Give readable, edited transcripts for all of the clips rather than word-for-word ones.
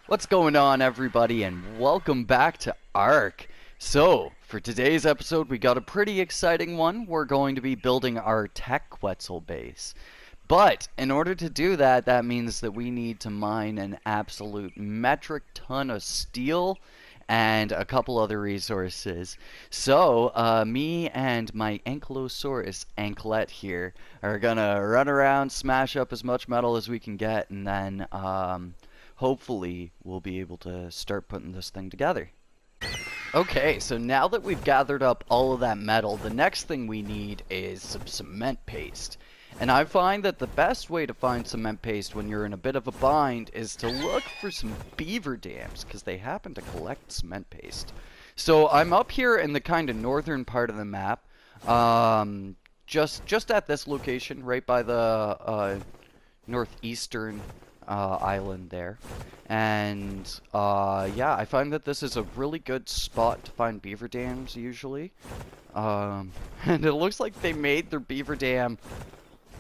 What's going on, everybody, and welcome back to Ark. So, for today's episode, we got a pretty exciting one. We're going to be building our tech Quetzal base. But in order to do that, that means that we need to mine an absolute metric ton of steel and a couple other resources. So, me and my Ankylosaurus anklet here are gonna run around, smash up as much metal as we can get, and then, hopefully we'll be able to start putting this thing together. Okay, so now that we've gathered up all of that metal, the next thing we need is some cement paste. And I find that the best way to find cement paste when you're in a bit of a bind is to look for some beaver dams, because they happen to collect cement paste. So I'm up here in the kind of northern part of the map, just at this location, right by the northeastern island there. And yeah, I find that this is a really good spot to find beaver dams usually. And it looks like they made their beaver dam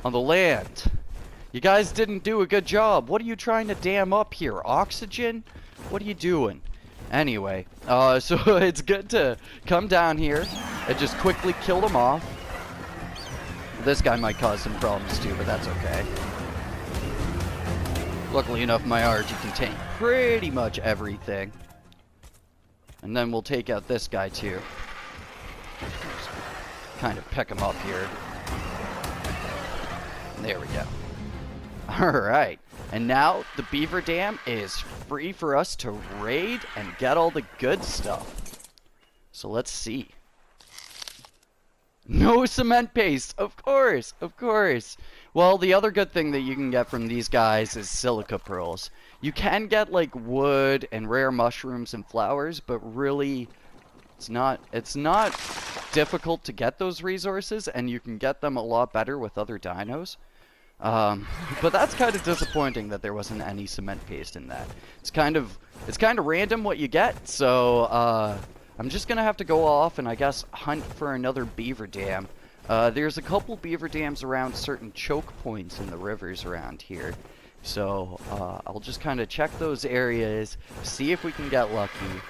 on the land. You guys didn't do a good job. What are you trying to dam up here? Oxygen? What are you doing? Anyway, so it's good to come down here and just quickly kill them off. This guy might cause some problems too, but that's okay. Luckily enough, my RG can tank pretty much everything. And then we'll take out this guy too. Just kind of pick him up here. There we go. Alright. And now the beaver dam is free for us to raid and get all the good stuff. So let's see. No cement paste! Of course! Of course! Well, the other good thing that you can get from these guys is silica pearls. You can get, like, wood and rare mushrooms and flowers, but really, it's not difficult to get those resources, and you can get them a lot better with other dinos. But that's kind of disappointing that there wasn't any cement paste in that. It's kind of random what you get, so, I'm just gonna have to go off and I guess hunt for another beaver dam. There's a couple beaver dams around certain choke points in the rivers around here. So, I'll just kind of check those areas, see if we can get lucky,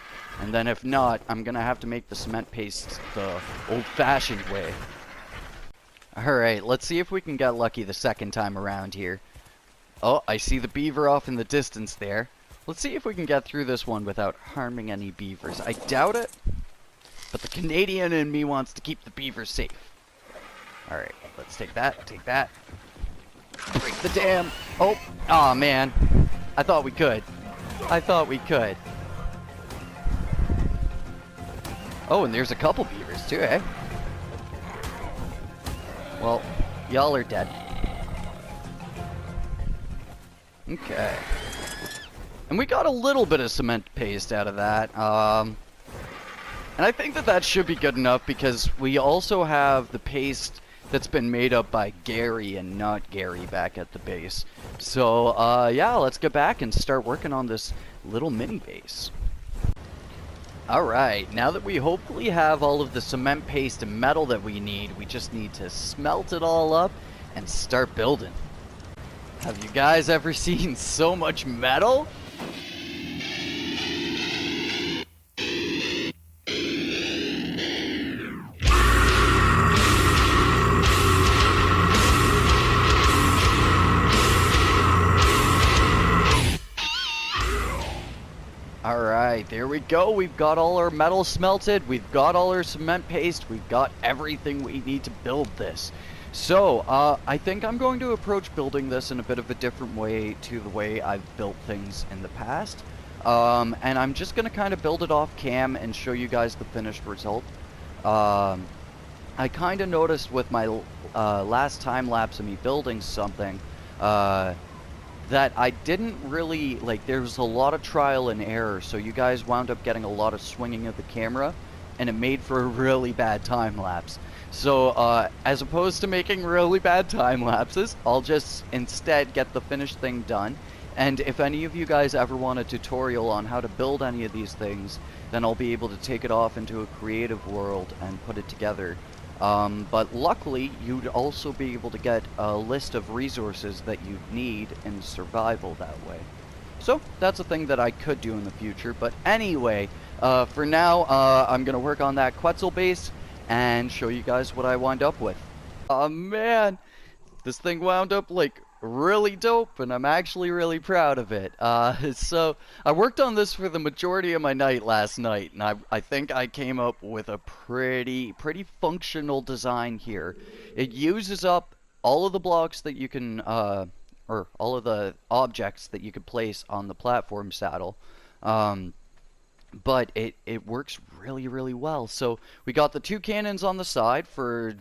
and then if not, I'm gonna have to make the cement paste the old-fashioned way. Alright, let's see if we can get lucky the second time around here. Oh, I see the beaver off in the distance there. Let's see if we can get through this one without harming any beavers. I doubt it, but the Canadian in me wants to keep the beavers safe. Alright, let's take that, break the dam. Oh, aw, man. I thought we could. Oh, and there's a couple beavers too, eh? Well, y'all are dead. Okay. And we got a little bit of cement paste out of that. And I think that should be good enough because we also have the paste that's been made up by Gary and not Gary back at the base. So, yeah, let's get back and start working on this little mini base. Alright, now that we hopefully have all of the cement paste and metal that we need, we just need to smelt it all up and start building. Have you guys ever seen so much metal? Alright, there we go. We've got all our metal smelted. We've got all our cement paste. We've got everything we need to build this. So, I think I'm going to approach building this in a bit of a different way to the way I've built things in the past. And I'm just going to kind of build it off cam and show you guys the finished result. I kind of noticed with my last time lapse of me building something, that I didn't really, like, there was a lot of trial and error, so you guys wound up getting a lot of swinging of the camera, and it made for a really bad time lapse. So, as opposed to making really bad time lapses, I'll just instead get the finished thing done, and if any of you guys ever want a tutorial on how to build any of these things, then I'll be able to take it off into a creative world and put it together. But luckily, you'd also be able to get a list of resources that you'd need in survival that way. So that's a thing that I could do in the future. But anyway, for now, I'm going to work on that Quetzal base and show you guys what I wind up with. Oh man, this thing wound up like really dope, and I'm actually really proud of it. So I worked on this for the majority of my night last night, and I think I came up with a pretty functional design here. It uses up all of the blocks that you can, or all of the objects that you could place on the platform saddle. But it works really well. So we got the two cannons on the side for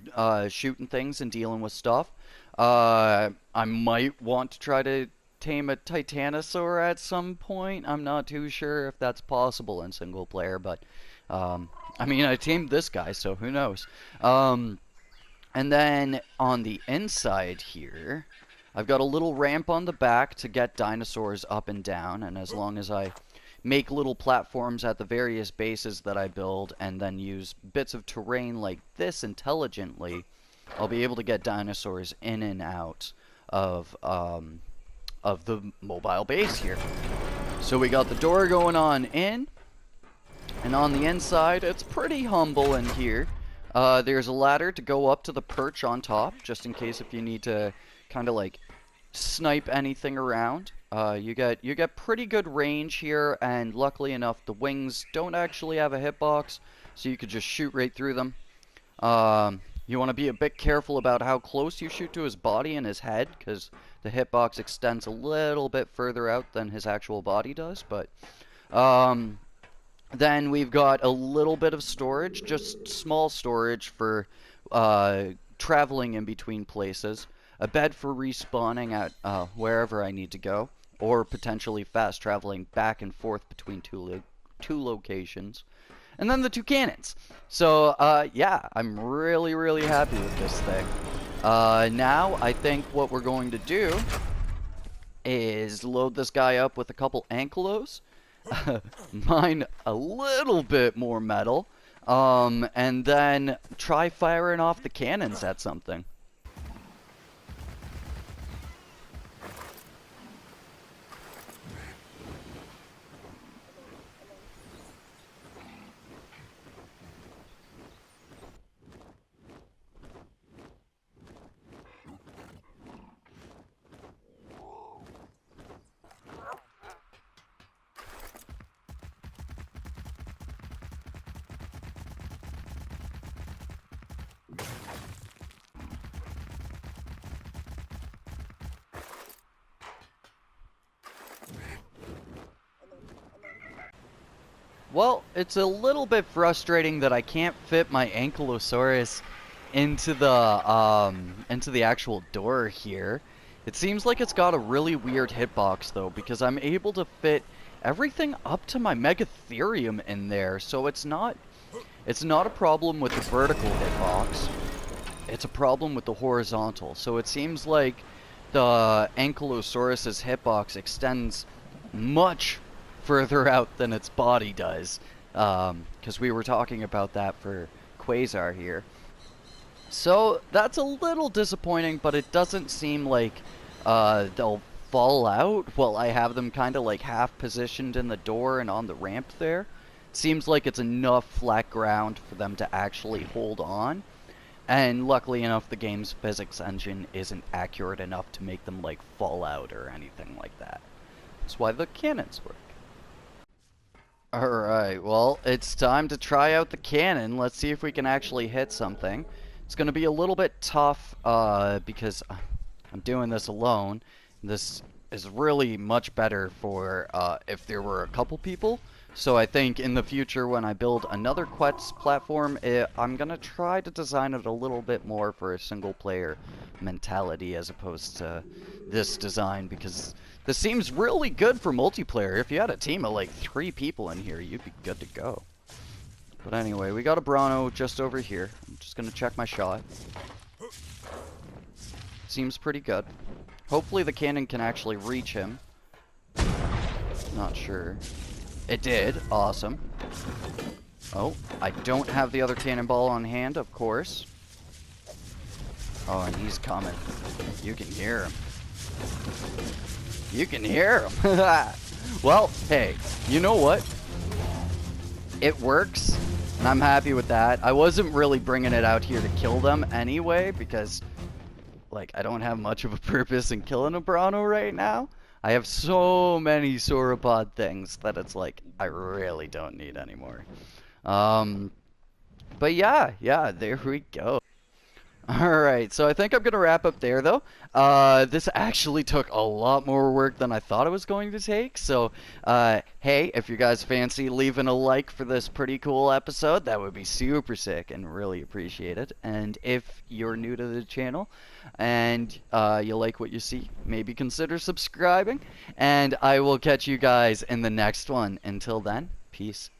shooting things and dealing with stuff. I might want to try to tame a Titanosaur at some point. I'm not too sure if that's possible in single player, but I mean, I tamed this guy, so who knows. And then on the inside here, I've got a little ramp on the back to get dinosaurs up and down, and as long as I make little platforms at the various bases that I build and then use bits of terrain like this intelligently, I'll be able to get dinosaurs in and out of the mobile base here. So we got the door going on in, and on the inside, it's pretty humble in here. There's a ladder to go up to the perch on top, just in case if you need to kind of like snipe anything around. You get pretty good range here, and luckily enough, the wings don't actually have a hitbox, so you could just shoot right through them. You want to be a bit careful about how close you shoot to his body and his head, because the hitbox extends a little bit further out than his actual body does. But then we've got a little bit of storage, just small storage for traveling in between places. A bed for respawning at wherever I need to go, or potentially fast traveling back and forth between two locations. And then the two cannons. So, yeah, I'm really happy with this thing. Now, I think what we're going to do is load this guy up with a couple ankylos, mine a little bit more metal, and then try firing off the cannons at something. Well, it's a little bit frustrating that I can't fit my Ankylosaurus into the actual door here. It seems like it's got a really weird hitbox though, because I'm able to fit everything up to my Megatherium in there, so it's not a problem with the vertical hitbox. It's a problem with the horizontal. So it seems like the Ankylosaurus's hitbox extends much further out than its body does, because we were talking about that for Quasar here. So that's a little disappointing, but it doesn't seem like they'll fall out while I have them kind of like half positioned in the door and on the ramp there. It seems like it's enough flat ground for them to actually hold on, and luckily enough the game's physics engine isn't accurate enough to make them like fall out or anything like that. That's why the cannons work. Alright, well, it's time to try out the cannon. Let's see if we can actually hit something. It's going to be a little bit tough, because I'm doing this alone. This is really much better for if there were a couple people. So I think in the future when I build another Quetz platform, I'm going to try to design it a little bit more for a single player mentality as opposed to this design, because this seems really good for multiplayer. If you had a team of like 3 people in here, you'd be good to go. But anyway, we got a Bronto just over here. I'm just going to check my shot. Seems pretty good. Hopefully the cannon can actually reach him. Not sure. It did. Awesome. Oh, I don't have the other cannonball on hand, of course. Oh, and he's coming. You can hear him. You can hear him. Well, hey, you know what? It works, and I'm happy with that. I wasn't really bringing it out here to kill them anyway, because, like, I don't have much of a purpose in killing a Bronto right now. I have so many sauropod things that it's like, I really don't need anymore. Um, but yeah, there we go. Alright, so I think I'm going to wrap up there, though. This actually took a lot more work than I thought it was going to take. So, hey, if you guys fancy leaving a like for this pretty cool episode, that would be super sick and really appreciate it. And if you're new to the channel and you like what you see, maybe consider subscribing. And I will catch you guys in the next one. Until then, peace.